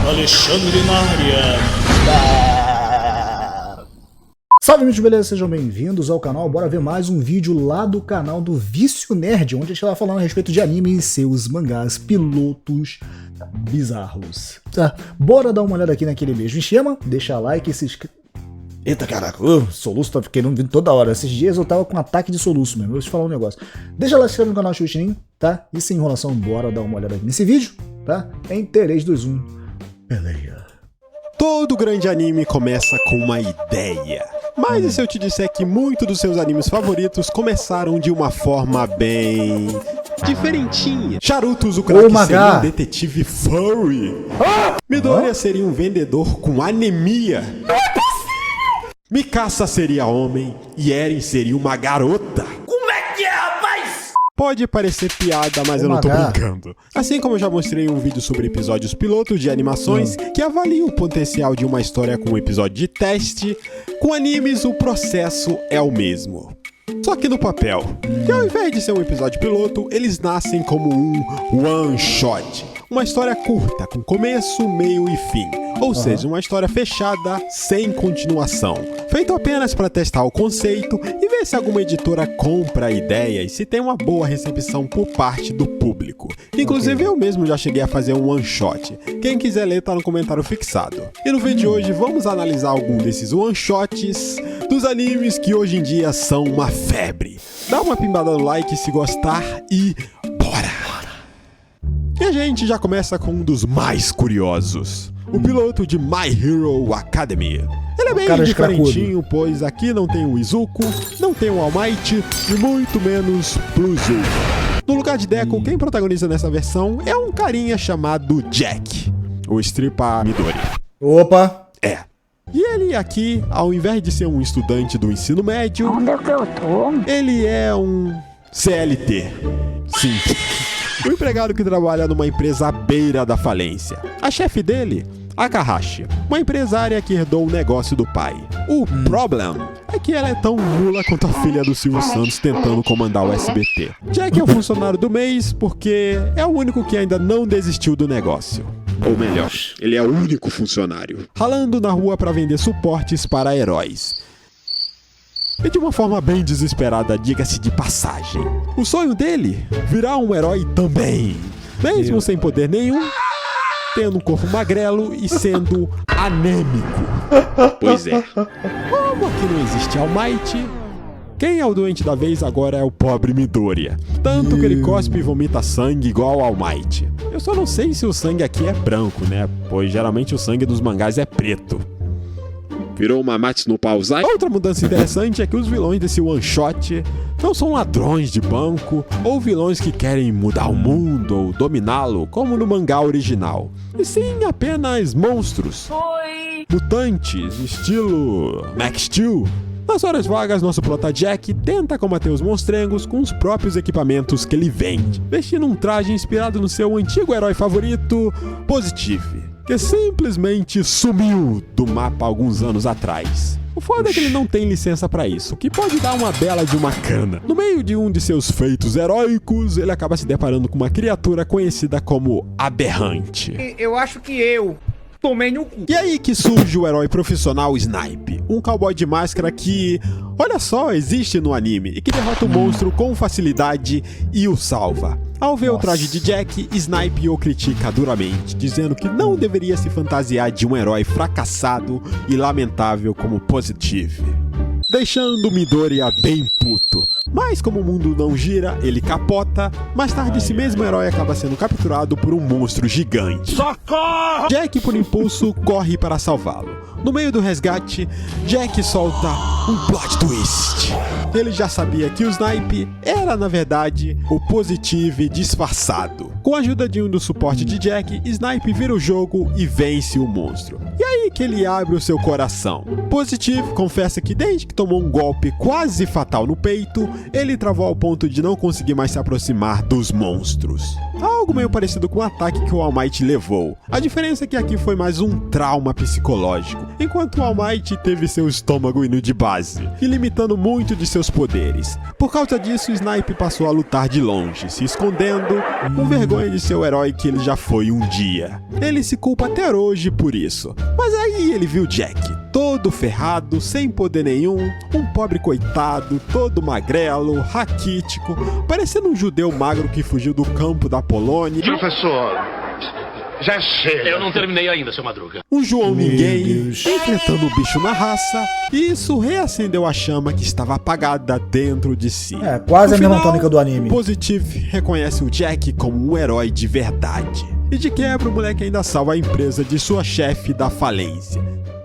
Alexandre na área. Salve, amigos, beleza? Sejam bem-vindos ao canal. Bora ver mais um vídeo lá do canal do Vício Nerd, onde a gente vai falando a respeito de anime e seus mangás pilotos bizarros. Tá, bora dar uma olhada aqui naquele mesmo esquema, deixa like e se inscreve. Eita caraca, soluço tá querendo vir toda hora. Esses dias eu tava com um ataque de soluço mesmo. Vou te falar um negócio. Deixa lá, se inscreve no canal Xuxinim, tá? E sem enrolação, bora dar uma olhada aqui nesse vídeo, tá? Em 3, 2, 1. Peleia. Todo grande anime começa com uma ideia. Mas e se eu te disser que muitos dos seus animes favoritos começaram de uma forma bem diferentinha? Charuto Uzumaki seria um detetive furry. Midoriya seria um vendedor com anemia. Mikasa seria homem e Eren seria uma garota. Como é que é, rapaz? Pode parecer piada, mas eu não tô brincando. Assim como eu já mostrei um vídeo sobre episódios pilotos de animações que avaliam o potencial de uma história com um episódio de teste, com animes o processo é o mesmo. Só que no papel. E ao invés de ser um episódio piloto, eles nascem como um one shot. Uma história curta, com começo, meio e fim. Ou seja, uma história fechada, sem continuação. Feito apenas para testar o conceito e ver se alguma editora compra a ideia e se tem uma boa recepção por parte do público. Inclusive eu mesmo já cheguei a fazer um one shot. Quem quiser ler tá no comentário fixado. E no vídeo de hoje vamos analisar algum desses one shots dos animes que hoje em dia são uma febre. Dá uma pimbada no like se gostar e bora! E a gente já começa com um dos mais curiosos. O piloto de My Hero Academia. Ele é bem diferentinho, pois aqui não tem o Izuku, não tem o All Might e muito menos Pluto. No lugar de Deku, quem protagoniza nessa versão é um carinha chamado Jack, o Stripper Midori. Opa! É. E ele aqui, ao invés de ser um estudante do ensino médio, onde é que eu tô? Ele é um CLT. Sim. Um empregado que trabalha numa empresa à beira da falência. A chefe dele, Akahashi, uma empresária que herdou o negócio do pai. O problema é que ela é tão nula quanto a filha do Silvio Santos tentando comandar o SBT. Jack é o funcionário do mês porque é o único que ainda não desistiu do negócio. Ou melhor, ele é o único funcionário. Ralando na rua para vender suportes para heróis. E de uma forma bem desesperada, diga-se de passagem. O sonho dele, virar um herói também. Mesmo sem poder nenhum, tendo um corpo magrelo e sendo anêmico. Pois é. Como aqui não existe All Might, quem é o doente da vez agora é o pobre Midoriya. Tanto que ele cospe e vomita sangue igual ao All Might. Eu só não sei se o sangue aqui é branco, né? Pois geralmente o sangue dos mangás é preto. Virou uma Matsu no Pausai. Outra mudança interessante é que os vilões desse one shot não são ladrões de banco ou vilões que querem mudar o mundo ou dominá-lo, como no mangá original. E sim apenas monstros. Mutantes, estilo Max Steel. Nas horas vagas, nosso prota Jack tenta combater os monstrengos com os próprios equipamentos que ele vende, vestindo um traje inspirado no seu antigo herói favorito, Positive, que simplesmente sumiu do mapa alguns anos atrás. O foda é que ele não tem licença pra isso, o que pode dar uma bela de uma cana. No meio de um de seus feitos heróicos, ele acaba se deparando com uma criatura conhecida como Aberrante. Eu acho que eu tomei no cu. E aí que surge o herói profissional Snipe, um cowboy de máscara que, olha só, existe no anime e que derrota o monstro com facilidade e o salva. Ao ver o traje de Jack, Snipe o critica duramente, dizendo que não deveria se fantasiar de um herói fracassado e lamentável como Positive, deixando Midoriya bem puto. Mas como o mundo não gira, ele capota. Mais tarde, esse mesmo herói acaba sendo capturado por um monstro gigante. Socorro! Jack, por impulso, corre para salvá-lo. No meio do resgate, Jack solta um plot twist. Ele já sabia que o Snipe era, na verdade, o Positive disfarçado. Com a ajuda de um dos suportes de Jack, Snipe vira o jogo e vence o monstro. E aí que ele abre o seu coração. Positive confessa que desde que tomou um golpe quase fatal no peito, ele travou ao ponto de não conseguir mais se aproximar dos monstros. Algo meio parecido com o ataque que o All Might levou. A diferença é que aqui foi mais um trauma psicológico, enquanto o All Might teve seu estômago indo de base, e limitando muito de seus poderes. Por causa disso, Snipe passou a lutar de longe, se escondendo, com vergonha de ser o herói que ele já foi um dia. Ele se culpa até hoje por isso. Mas aí ele viu Jack, todo ferrado, sem poder nenhum, um pobre coitado, todo magrelo, raquítico, parecendo um judeu magro que fugiu do campo da Polônia. Professor, já chega. Eu não terminei ainda, seu Madruga. Um João Ninguém, Deus. enfrentando o bicho na raça, e isso reacendeu a chama que estava apagada dentro de si. É, quase a No mesma final, tônica do anime. Positive reconhece o Jack como um herói de verdade. E de quebra, o moleque ainda salva a empresa de sua chefe da falência.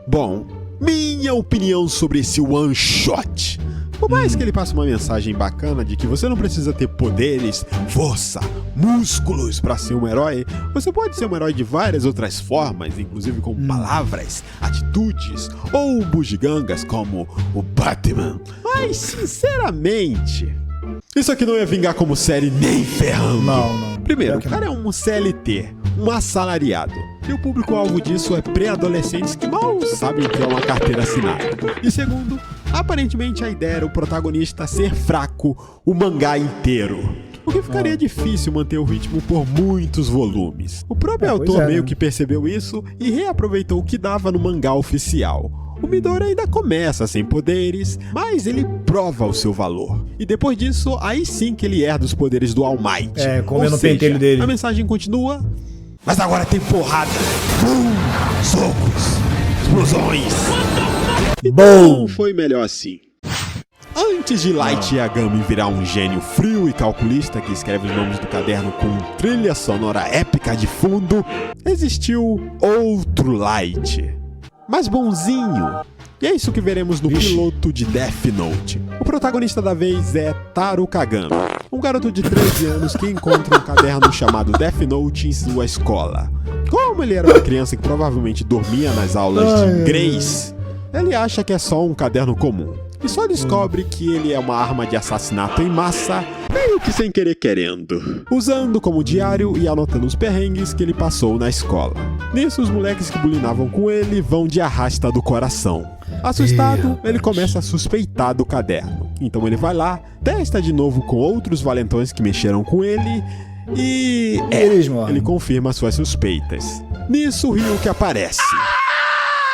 Bom, minha opinião sobre esse one shot. Por mais que ele passe uma mensagem bacana de que você não precisa ter poderes, força, músculos para ser um herói, você pode ser um herói de várias outras formas, inclusive com palavras, atitudes ou bugigangas como o Batman. Mas, sinceramente, isso aqui não ia vingar como série nem ferrando. Não. Primeiro, Pior o que cara é um CLT, um assalariado. E o público-alvo disso é pré-adolescentes que mal sabem o que é uma carteira assinada. E segundo, aparentemente a ideia era o protagonista ser fraco o mangá inteiro. O que ficaria difícil manter o ritmo por muitos volumes. O próprio autor meio que percebeu isso e reaproveitou o que dava no mangá oficial. O Midori ainda começa sem poderes, mas ele prova o seu valor. E depois disso, aí sim que ele herda os poderes do All Might. É, comendo Ou o seja, pentelho dele. A mensagem continua, mas agora tem porrada, socos, explosões. Então Bom. foi melhor assim. Antes de Light Yagami virar um gênio frio e calculista que escreve os nomes do caderno com trilha sonora épica de fundo, existiu outro Light, mais bonzinho. E é isso que veremos no piloto de Death Note. O protagonista da vez é Taro Kagami, um garoto de 13 anos que encontra um caderno chamado Death Note em sua escola. Como ele era uma criança que provavelmente dormia nas aulas de inglês, ele acha que é só um caderno comum. E só descobre que ele é uma arma de assassinato em massa, meio que sem querer querendo, usando como diário e anotando os perrengues que ele passou na escola. Nisso, os moleques que bulinavam com ele vão de arrasta do coração. Assustado, ele começa a suspeitar do caderno. Então ele vai lá, testa de novo com outros valentões que mexeram com ele e... ele confirma suas suspeitas. Nisso, o Ryuki aparece.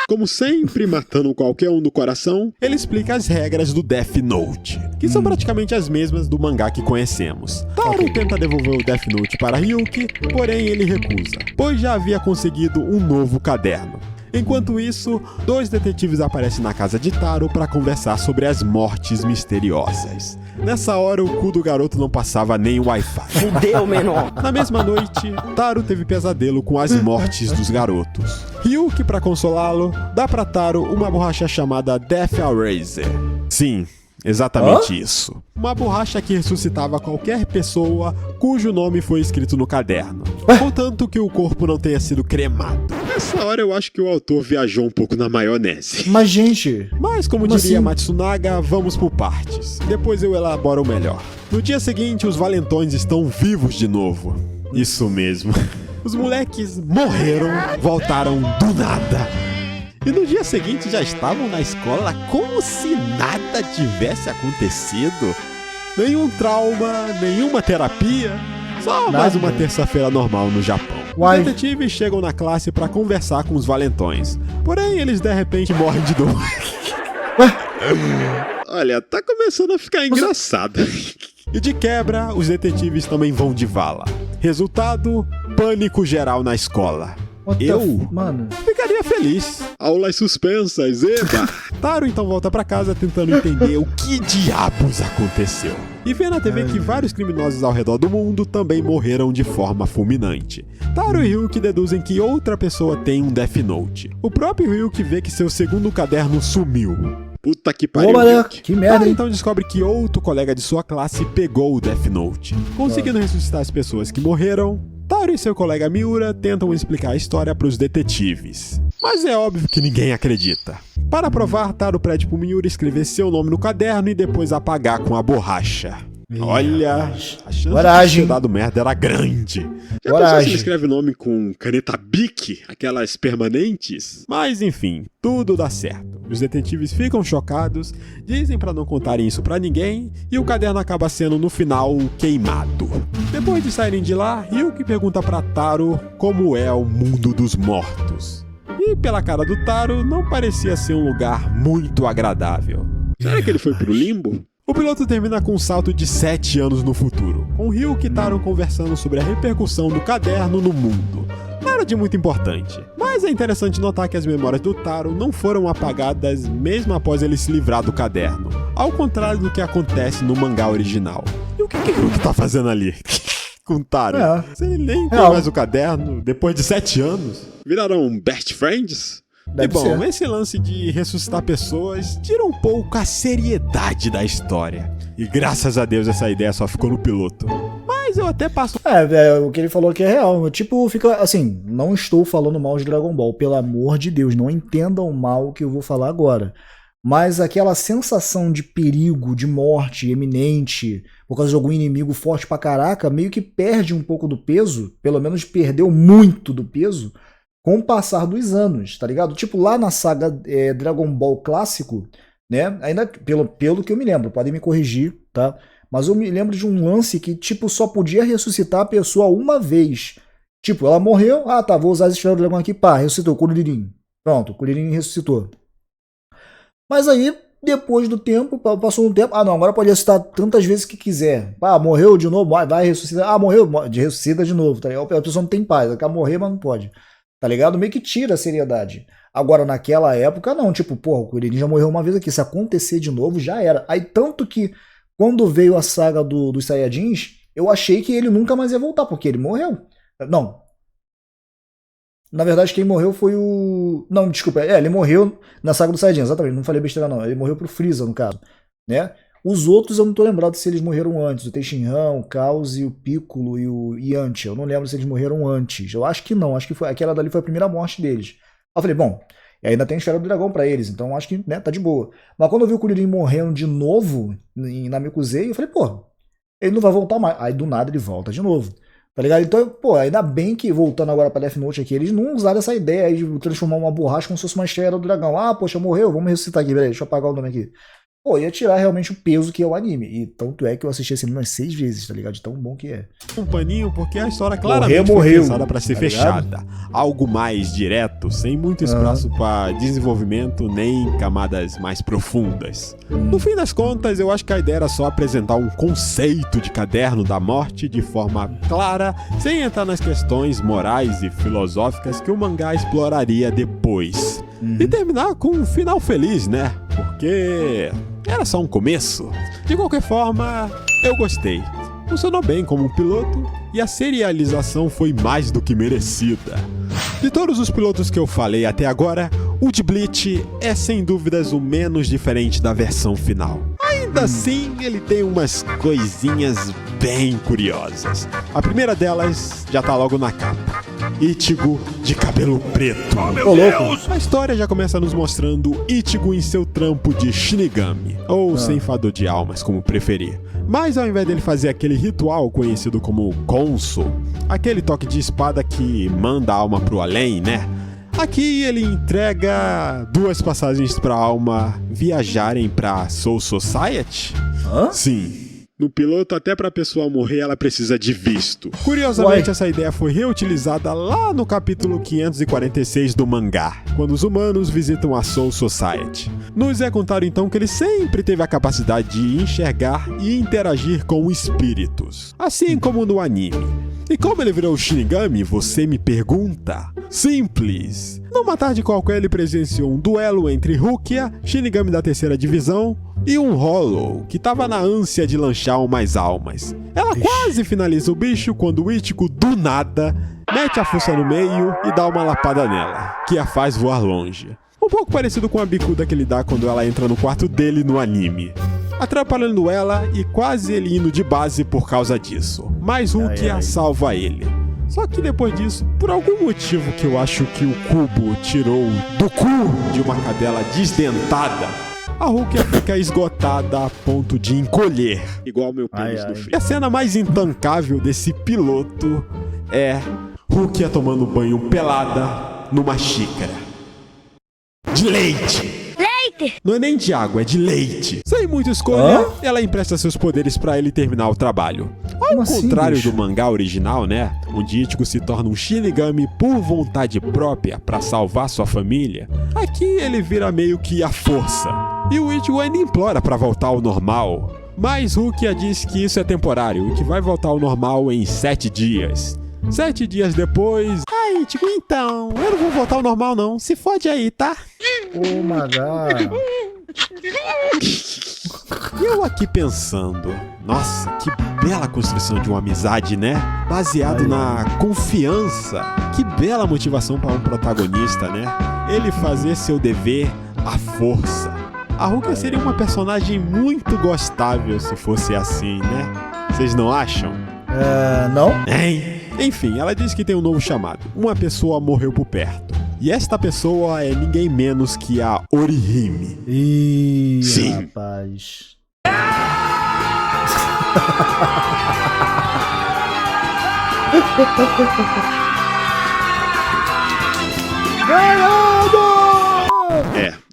Como sempre, matando qualquer um do coração, ele explica as regras do Death Note, que são praticamente as mesmas do mangá que conhecemos. Taro tenta devolver o Death Note para Ryuki, porém ele recusa, pois já havia conseguido um novo caderno. Enquanto isso, dois detetives aparecem na casa de Taro para conversar sobre as mortes misteriosas. Nessa hora, o cu do garoto não passava nem o Wi-Fi. Fudeu, menor. Na mesma noite, Taro teve pesadelo com as mortes dos garotos. Ryuki, para consolá-lo, dá pra Taro uma borracha chamada Death Eraser. Sim, exatamente isso. Uma borracha que ressuscitava qualquer pessoa cujo nome foi escrito no caderno, contanto que o corpo não tenha sido cremado. Nessa hora eu acho que o autor viajou um pouco na maionese. Mas, gente... Mas como diria Matsunaga, vamos por partes. Depois eu elaboro melhor. No dia seguinte, os valentões estão vivos de novo. Isso mesmo. Os moleques morreram, voltaram do nada. E no dia seguinte já estavam na escola como se nada tivesse acontecido. Nenhum trauma, nenhuma terapia. Só mais uma terça-feira normal no Japão. Os detetives chegam na classe pra conversar com os valentões. Porém, eles de repente morrem de dor. Olha, tá começando a ficar engraçado. E de quebra, os detetives também vão de vala. Resultado, pânico geral na escola. Mano, Ficaria feliz. Aulas suspensas, eba! Taro então volta pra casa tentando entender o que diabos aconteceu. E vê na TV que vários criminosos ao redor do mundo também morreram de forma fulminante. Taro e Ryuki deduzem que outra pessoa tem um Death Note. O próprio Ryuki vê que seu segundo caderno sumiu. Puta que pariu, Ryuki. Que merda, Taro hein? então descobre que outro colega de sua classe pegou o Death Note, conseguindo ressuscitar as pessoas que morreram. Taro e seu colega Miura tentam explicar a história para os detetives, mas é óbvio que ninguém acredita. Para provar, Taro pede pro Miura escrever seu nome no caderno e depois apagar com a borracha. Olha, a chance Coragem. de ter dado merda era grande. Já pensou se ele escreve o nome com caneta Bic, aquelas permanentes? Mas enfim, tudo dá certo. Os detetives ficam chocados, dizem pra não contarem isso pra ninguém, e o caderno acaba sendo no final queimado. Depois de saírem de lá, Ryuki pergunta pra Taro como é o mundo dos mortos. E pela cara do Taro, não parecia ser um lugar muito agradável. Será que ele foi pro limbo? O piloto termina com um salto de 7 anos no futuro, com Ryuki e Taro conversando sobre a repercussão do caderno no mundo. Nada de muito importante, mas é interessante notar que as memórias do Taro não foram apagadas mesmo após ele se livrar do caderno, ao contrário do que acontece no mangá original. E o que o Ryuki tá fazendo ali? Com o Taro? Se ele nem tem mais o caderno, depois de 7 anos, viraram best friends? E bom, esse lance de ressuscitar pessoas tira um pouco a seriedade da história. E graças a Deus essa ideia só ficou no piloto. Mas eu até passo... o que ele falou aqui é real. Tipo, fica assim, não estou falando mal de Dragon Ball, pelo amor de Deus, não entendam mal o que eu vou falar agora. Mas aquela sensação de perigo, de morte iminente, por causa de algum inimigo forte pra caraca, meio que perde um pouco do peso, pelo menos perdeu muito do peso, com o passar dos anos, tá ligado? Tipo, lá na saga Dragon Ball clássico, né? Ainda pelo que eu me lembro, podem me corrigir, tá? Mas eu me lembro de um lance que, tipo, só podia ressuscitar a pessoa uma vez. Tipo, ela morreu, tá, vou usar esse esfera do dragão aqui, pá, ressuscitou, Kuririn. Pronto, Kuririn ressuscitou. Mas aí, depois do tempo, passou um tempo, não, agora pode ressuscitar tantas vezes que quiser. Morreu de novo, vai ressuscitar. Morreu, ressuscita de novo, tá ligado? A pessoa não tem paz, ela quer morrer, mas não pode. Tá ligado? Meio que tira a seriedade. Agora, naquela época, não. Tipo, porra, o Kuririn já morreu uma vez aqui. Se acontecer de novo, já era. Aí, tanto que, quando veio a saga dos Saiyajins, eu achei que ele nunca mais ia voltar, porque ele morreu. Não. Na verdade, quem morreu foi o... Não, desculpa. Ele morreu na saga dos Saiyajins, exatamente. Não falei besteira, não. Ele morreu pro Freeza, no caso. Né? Os outros eu não tô lembrado se eles morreram antes. O Tenshinhan, o Cauzi, o Piccolo e o Yantia. Eu não lembro se eles morreram antes. Eu acho que não. Acho que aquela dali foi a primeira morte deles. Aí eu falei, bom, ainda tem a esfera do dragão pra eles. Então acho que, né, tá de boa. Mas quando eu vi o Kuririn morrendo de novo em Namekusei, eu falei, pô, ele não vai voltar mais. Aí do nada ele volta de novo. Tá ligado? Então, pô, ainda bem que, voltando agora pra Death Note aqui, eles não usaram essa ideia aí de transformar uma borracha como se fosse uma esfera do dragão. Poxa, morreu, vamos ressuscitar aqui, peraí, deixa eu apagar o nome aqui. Pô, ia tirar realmente o peso que é o anime. E tanto é que eu assisti esse anime umas 6 vezes, tá ligado? De tão bom que é. Um paninho, porque a história claramente foi pensada pra ser fechada. Algo mais direto, sem muito espaço pra desenvolvimento, nem camadas mais profundas. No fim das contas, eu acho que a ideia era só apresentar um conceito de caderno da morte de forma clara, sem entrar nas questões morais e filosóficas que o mangá exploraria depois. E terminar com um final feliz, né? Porque era só um começo. De qualquer forma, eu gostei. Funcionou bem como um piloto e a serialização foi mais do que merecida. De todos os pilotos que eu falei até agora, o de Bleach é sem dúvidas o menos diferente da versão final. Ainda assim, ele tem umas coisinhas bem curiosas. A primeira delas já tá logo na capa. Ichigo de cabelo preto. Meu Deus! A história já começa nos mostrando Ichigo em seu trampo de Shinigami, ou ceifador de almas, como preferir. Mas ao invés dele fazer aquele ritual conhecido como Konso, aquele toque de espada que manda a alma pro além, né? Aqui ele entrega 2 passagens pra alma viajarem pra Soul Society? Sim. No piloto, até pra pessoa morrer, ela precisa de visto. Curiosamente, essa ideia foi reutilizada lá no capítulo 546 do mangá, quando os humanos visitam a Soul Society. Nos é contado então que ele sempre teve a capacidade de enxergar e interagir com espíritos, assim como no anime. E como ele virou Shinigami, você me pergunta? Simples. Numa tarde qualquer, ele presenciou um duelo entre Rukia, Shinigami da 3ª divisão, e um Hollow, que tava na ânsia de lanchar umas almas. Ela quase finaliza o bicho quando o Ichigo, do nada, mete a força no meio e dá uma lapada nela, que a faz voar longe. Um pouco parecido com a bicuda que ele dá quando ela entra no quarto dele no anime, atrapalhando ela e quase ele indo de base por causa disso. Mas Rukia salva ele. Só que depois disso, por algum motivo que eu acho que o Kubo tirou do cu de uma cadela desdentada, a Rukia fica esgotada a ponto de encolher, igual meu pênis no frio. E a cena mais intancável desse piloto é Rukia tomando banho pelada numa xícara de leite. Não é nem de água, é de leite. Sem muita escolha, ela empresta seus poderes pra ele terminar o trabalho. Ao contrário do mangá original, né? Onde Ichigo se torna um Shinigami por vontade própria pra salvar sua família, aqui ele vira meio que a força. E o Ichigo ainda implora pra voltar ao normal. Mas Rukia diz que isso é temporário e que vai voltar ao normal em 7 dias. 7 dias depois... Ai, Ichigo, então, eu não vou voltar ao normal não. Se fode aí, tá? Oh my god. E eu aqui pensando, nossa, que bela construção de uma amizade, né? Baseado na confiança. Que bela motivação para um protagonista, né? Ele fazer seu dever à força. A Rukia seria uma personagem muito gostável se fosse assim, né? Vocês não acham? Não? Hein? Enfim, ela diz que tem um novo chamado. Uma pessoa morreu por perto. E esta pessoa é ninguém menos que a Orihime. Ih, sim, rapaz.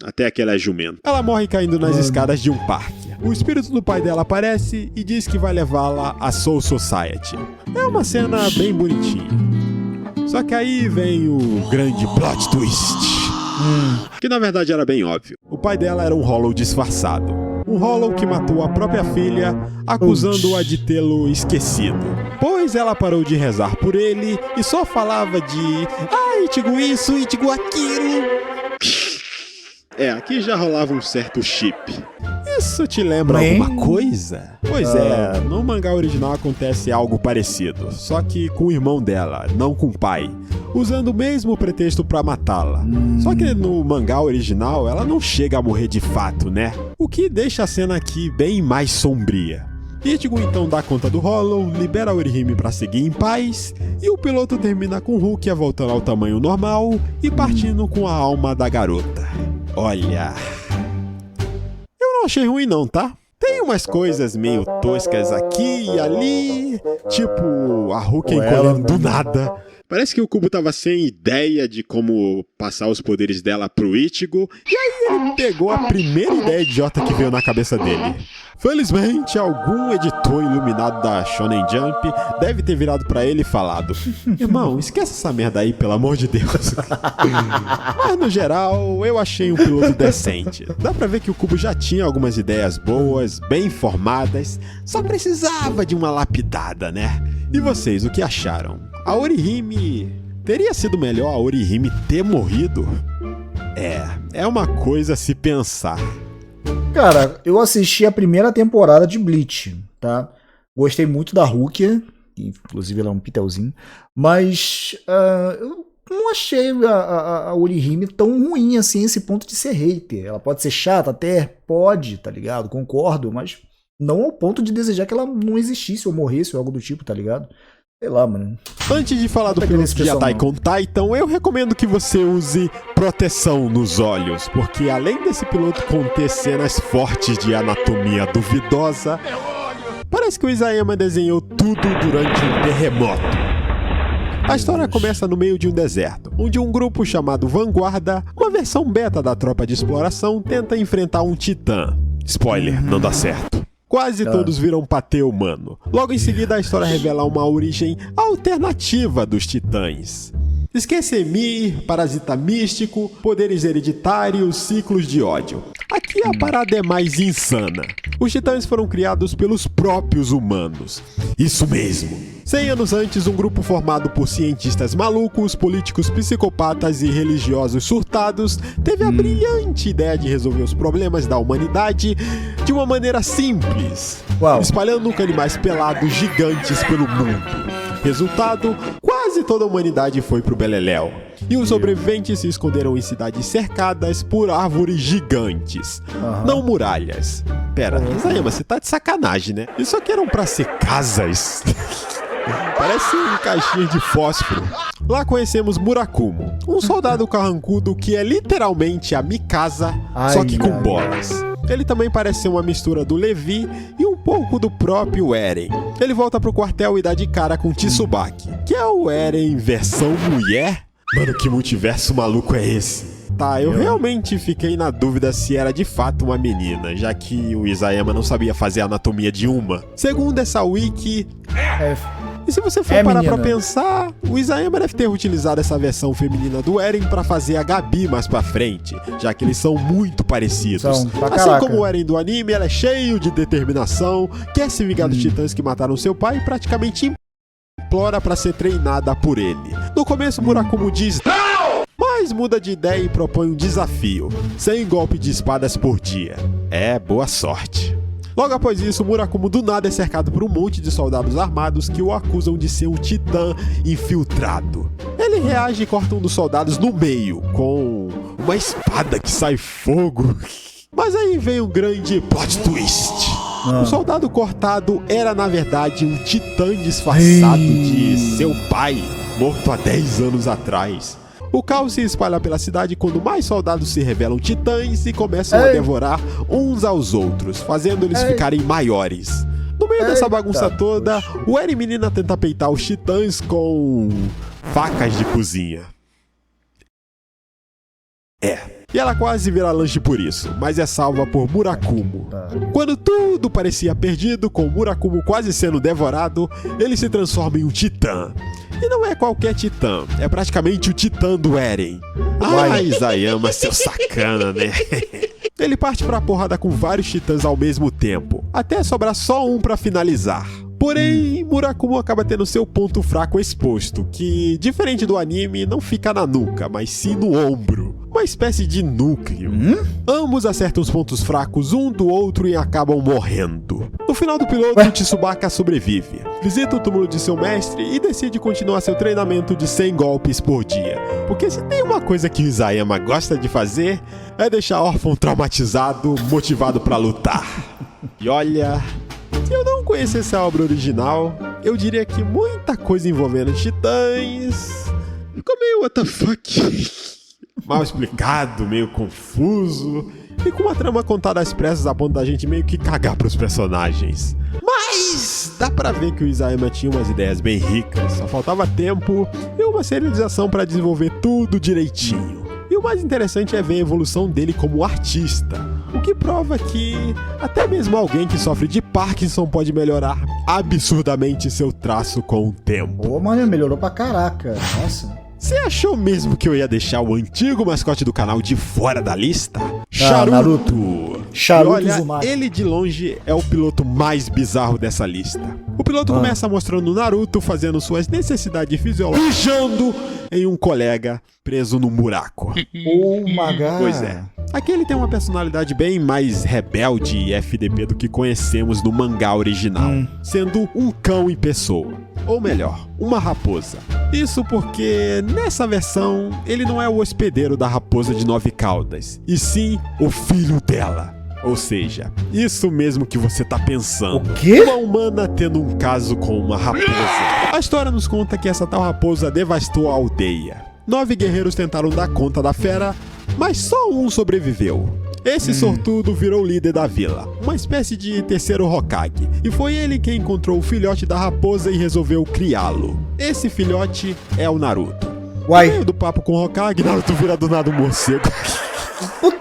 Até que ela é jumenta. Ela morre caindo nas escadas de um parque. O espírito do pai dela aparece e diz que vai levá-la à Soul Society. É uma cena bem bonitinha. Só que aí vem o grande plot twist. Que na verdade era bem óbvio. O pai dela era um Hollow disfarçado. Um Hollow que matou a própria filha, acusando-a de tê-lo esquecido. Pois ela parou de rezar por ele e só falava de Ichigo isso, Ichigo aquilo. Aqui já rolava um certo chip. Isso te lembra alguma coisa? Pois no mangá original acontece algo parecido, só que com o irmão dela, não com o pai, usando o mesmo pretexto pra matá-la. Só que no mangá original ela não chega a morrer de fato, né? O que deixa a cena aqui bem mais sombria. Ichigo então dá conta do Hollow, libera a Orihime pra seguir em paz, e o piloto termina com Rukia voltando ao tamanho normal e partindo com a alma da garota. Olha... eu não achei ruim não, tá? Tem umas coisas meio toscas aqui e ali, tipo a Rukia encolhendo do nada. Parece que o Kubo tava sem ideia de como passar os poderes dela pro Ichigo, e aí ele pegou a primeira ideia idiota que veio na cabeça dele. Felizmente, algum editor iluminado da Shonen Jump deve ter virado pra ele e falado: irmão, esquece essa merda aí, pelo amor de Deus. Mas no geral, eu achei um piloto decente. Dá pra ver que o Kubo já tinha algumas ideias boas, bem formadas, só precisava de uma lapidada, né? E vocês, o que acharam? A Orihime... teria sido melhor a Orihime ter morrido? É uma coisa a se pensar. Cara, eu assisti a primeira temporada de Bleach, tá? Gostei muito da Rukia, que inclusive ela é um pitelzinho, mas eu não achei a Orihime tão ruim assim, esse ponto de ser hater. Ela pode ser chata até, pode, tá ligado? Concordo, mas não ao ponto de desejar que ela não existisse ou morresse ou algo do tipo, tá ligado? Sei lá, mano. Antes de falar do piloto de Attack on Titan, eu recomendo que você use proteção nos olhos, porque além desse piloto conter cenas fortes de anatomia duvidosa, parece que o Isayama desenhou tudo durante um terremoto. A história começa no meio de um deserto, onde um grupo chamado Vanguarda, uma versão beta da tropa de exploração, tenta enfrentar um titã. Spoiler, não dá certo. Quase todos viram patê humano. Logo em seguida, a história revela uma origem alternativa dos titãs. Esquecemir, parasita místico, poderes hereditários, ciclos de ódio. Aqui a parada é mais insana. Os titãs foram criados pelos próprios humanos. Isso mesmo. 100 anos antes, um grupo formado por cientistas malucos, políticos psicopatas e religiosos surtados teve a brilhante ideia de resolver os problemas da humanidade de uma maneira simples, espalhando animais pelados gigantes pelo mundo. Resultado, quase toda a humanidade foi pro beleléu. E os sobreviventes se esconderam em cidades cercadas por árvores gigantes, não muralhas. Pera, Isayama, você tá de sacanagem, né? Isso aqui eram pra ser casas. Parece um caixinha de fósforo. Lá conhecemos Murakumo, um soldado carrancudo que é literalmente a Mikasa, só que com bolas. Ele também parece ser uma mistura do Levi e um pouco do próprio Eren. Ele volta pro quartel e dá de cara com Tsubaki, que é o Eren versão mulher? Mano, que multiverso maluco é esse? Tá, eu realmente fiquei na dúvida se era de fato uma menina, já que o Isayama não sabia fazer a anatomia de uma. Segundo essa wiki... E se você for parar pra pensar, o Isayama deve ter utilizado essa versão feminina do Eren pra fazer a Gabi mais pra frente, já que eles são muito parecidos. Assim como o Eren do anime, ela é cheio de determinação, quer se vingar dos titãs que mataram seu pai e praticamente implora pra ser treinada por ele. No começo, Murakumo diz não, mas muda de ideia e propõe um desafio: 100 golpes de espadas por dia. Boa sorte. Logo após isso, Murakumo do nada é cercado por um monte de soldados armados que o acusam de ser um titã infiltrado. Ele reage e corta um dos soldados no meio, com uma espada que sai fogo. Mas aí vem um grande plot twist. O soldado cortado era na verdade um titã disfarçado de seu pai, morto há 10 anos atrás. O caos se espalha pela cidade quando mais soldados se revelam titãs e começam a devorar uns aos outros, fazendo eles ficarem maiores. No meio dessa bagunça toda, o Eren menina tenta peitar os titãs com facas de cozinha. E ela quase vira lanche por isso, mas é salva por Murakumo. Quando tudo parecia perdido, com Murakumo quase sendo devorado, ele se transforma em um titã. E não é qualquer titã, é praticamente o titã do Eren. Isayama, seu sacana, né? Ele parte pra porrada com vários titãs ao mesmo tempo, até sobrar só um pra finalizar. Porém, Murakumo acaba tendo seu ponto fraco exposto, que, diferente do anime, não fica na nuca, mas sim no ombro. Uma espécie de núcleo. Ambos acertam os pontos fracos um do outro e acabam morrendo. No final do piloto, Tsubaki sobrevive, visita o túmulo de seu mestre e decide continuar seu treinamento de 100 golpes por dia. Porque se tem uma coisa que o Isayama gosta de fazer, é deixar órfão traumatizado, motivado pra lutar. E olha... Se eu não conhecesse a obra original, eu diria que muita coisa envolvendo titãs ficou meio what the fuck. Mal explicado, meio confuso e com uma trama contada às pressas a ponto da gente meio que cagar pros personagens. Mas dá pra ver que o Isayama tinha umas ideias bem ricas, só faltava tempo e uma serialização pra desenvolver tudo direitinho. E o mais interessante é ver a evolução dele como artista, o que prova que até mesmo alguém que sofre de Parkinson pode melhorar absurdamente seu traço com o tempo. Pô, mano, melhorou pra caraca, nossa. Você achou mesmo que eu ia deixar o antigo mascote do canal de fora da lista? Naruto. Charuto Olha, Uzumaki. ele de longe é o piloto mais bizarro dessa lista. O piloto começa mostrando Naruto fazendo suas necessidades fisiológicas, mijando em um colega preso num buraco. Oh my god. Pois é. Aqui ele tem uma personalidade bem mais rebelde e FDP do que conhecemos no mangá original, sendo um cão em pessoa. Ou melhor, uma raposa. Isso porque, nessa versão, ele não é o hospedeiro da raposa de 9 caudas, e sim o filho dela. Ou seja, isso mesmo que você tá pensando. O quê? Uma humana tendo um caso com uma raposa. A história nos conta que essa tal raposa devastou a aldeia. 9 guerreiros tentaram dar conta da fera, mas só um sobreviveu. Esse sortudo virou líder da vila, uma espécie de terceiro Hokage, e foi ele quem encontrou o filhote da raposa e resolveu criá-lo. Esse filhote é o Naruto. No meio do papo com o Hokage, Naruto vira do nada um morcego.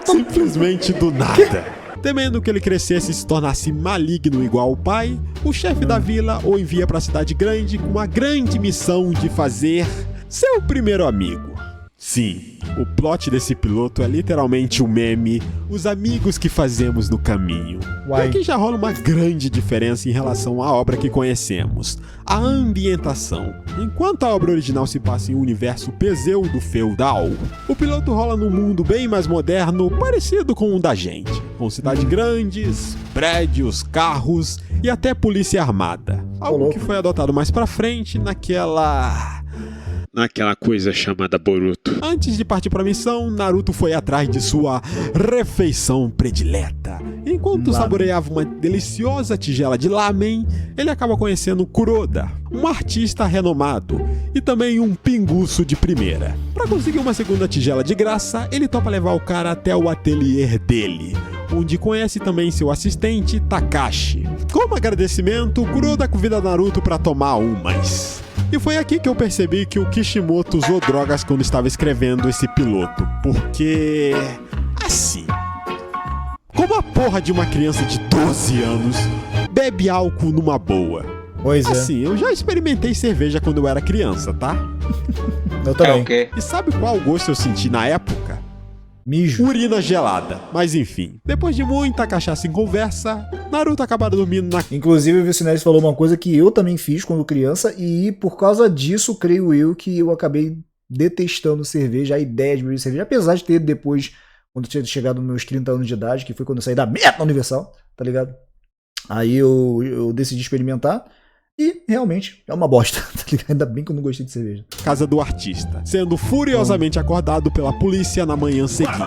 Simplesmente do nada. Temendo que ele crescesse e se tornasse maligno igual ao pai, o chefe da vila o envia para a cidade grande com a grande missão de fazer seu primeiro amigo. Sim, o plot desse piloto é literalmente o meme Os Amigos que Fazemos no Caminho. E aqui já rola uma grande diferença em relação à obra que conhecemos, a ambientação. Enquanto a obra original se passa em um universo pseudo-feudal, o piloto rola num mundo bem mais moderno, parecido com o da gente, com cidades grandes, prédios, carros e até polícia armada. Algo que foi adotado mais pra frente naquela coisa chamada Boruto. Antes de partir pra missão, Naruto foi atrás de sua refeição predileta. Enquanto saboreava uma deliciosa tigela de lamen, ele acaba conhecendo Kuroda, um artista renomado e também um pinguço de primeira. Para conseguir uma segunda tigela de graça, ele topa levar o cara até o ateliê dele, onde conhece também seu assistente Takashi. Como agradecimento, Kuroda convida Naruto para tomar umas. E foi aqui que eu percebi que o Kishimoto usou drogas quando estava escrevendo esse piloto, porque... assim... como a porra de uma criança de 12 anos bebe álcool numa boa? Pois é. Assim, eu já experimentei cerveja quando eu era criança, tá? Eu também. E sabe qual gosto eu senti na época? Mijo. Urina gelada. Mas enfim, depois de muita cachaça em conversa, Naruto acaba dormindo na... Inclusive, o Vicinete falou uma coisa que eu também fiz quando criança, e por causa disso, creio eu, que eu acabei detestando cerveja, a ideia de beber cerveja, apesar de ter depois, quando eu tinha chegado nos meus 30 anos de idade, que foi quando eu saí da Meta Universal, tá ligado? Aí eu decidi experimentar, e realmente é uma bosta, tá ligado? Ainda bem que eu não gostei de cerveja. casa do artista, sendo furiosamente acordado pela polícia na manhã seguinte.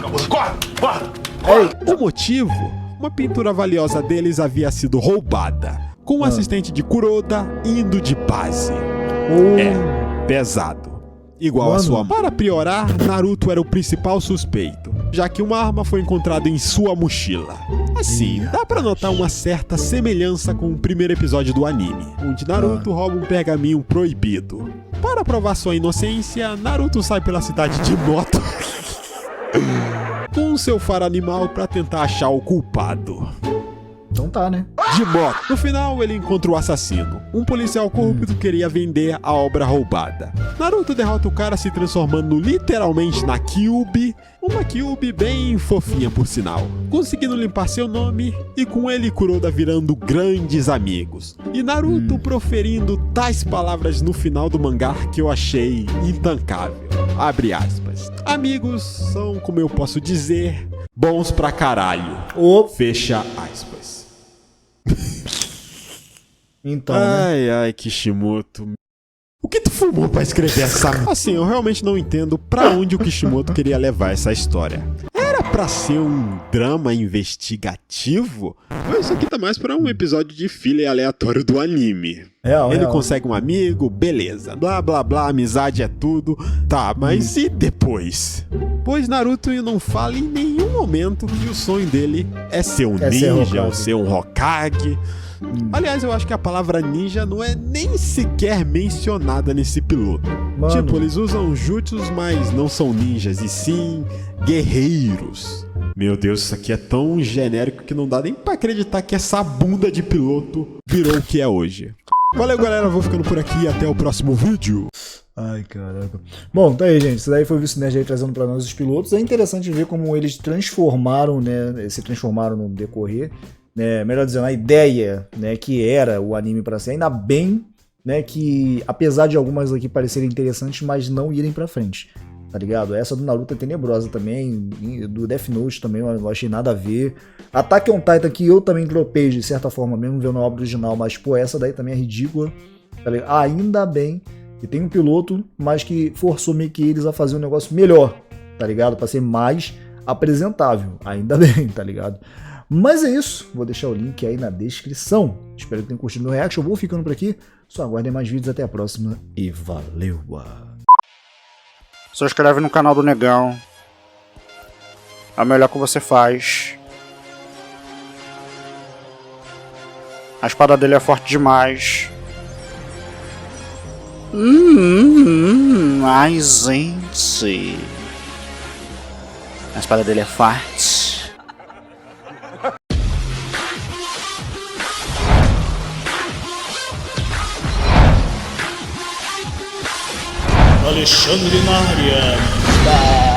O motivo? Uma pintura valiosa deles havia sido roubada, com o assistente de Kuroda indo de base. Pesado. Igual a sua mãe. Para piorar, Naruto era o principal suspeito, já que uma arma foi encontrada em sua mochila. Assim, dá pra notar uma certa semelhança com o primeiro episódio do anime, onde Naruto rouba um pergaminho proibido. Para provar sua inocência, Naruto sai pela cidade de moto com seu faro animal pra tentar achar o culpado. Então tá, né? De moto. No final, ele encontra o assassino. Um policial corrupto queria vender a obra roubada. Naruto derrota o cara se transformando literalmente na Kyuubi, uma Kyuubi bem fofinha por sinal, conseguindo limpar seu nome e com ele Kuroda virando grandes amigos. E Naruto proferindo tais palavras no final do mangá que eu achei intancável. Abre aspas. Amigos são, como eu posso dizer, bons pra caralho. Fecha aspas. Então, né? Ai, Kishimoto. O que tu fumou pra escrever essa... Assim, eu realmente não entendo pra onde o Kishimoto queria levar essa história. Era pra ser um drama investigativo? Ou isso aqui tá mais pra um episódio de filler aleatório do anime? Ele consegue um amigo, beleza. Blá, blá, blá, amizade é tudo. Tá, mas e depois? Pois Naruto não fala em nenhum momento que o sonho dele é ser um ninja ou ser um Hokage. Aliás, eu acho que a palavra ninja não é nem sequer mencionada nesse piloto. Tipo, eles usam jutsus, mas não são ninjas, e sim guerreiros. Meu Deus, isso aqui é tão genérico que não dá nem pra acreditar que essa bunda de piloto virou o que é hoje. Valeu, galera, vou ficando por aqui, até o próximo vídeo. Ai, caraca. Bom, tá aí, gente. Isso daí foi o Vicinerd aí trazendo pra nós os pilotos. É interessante ver como eles transformaram, né? Se transformaram no decorrer. Né, melhor dizendo, a ideia, né, que era o anime para ser, ainda bem, né, que apesar de algumas aqui parecerem interessantes, mas não irem pra frente, tá ligado? Essa do Naruto é tenebrosa também, do Death Note também eu não achei nada a ver. Attack on Titan, que eu também dropei de certa forma, mesmo vendo a obra original, mas pô, essa daí também é ridícula, tá ligado? Ainda bem que tem um piloto, mas que forçou meio que eles a fazer um negócio melhor, tá ligado? Pra ser mais apresentável, ainda bem, tá ligado? Mas é isso, vou deixar o link aí na descrição. Espero que tenham curtido meu reaction, eu vou ficando por aqui. Só aguardem mais vídeos, até a próxima e valeu! Se inscreve no canal do Negão. É o melhor que você faz. A espada dele é forte demais. Ai, gente. A espada dele é forte. Alexandre na área.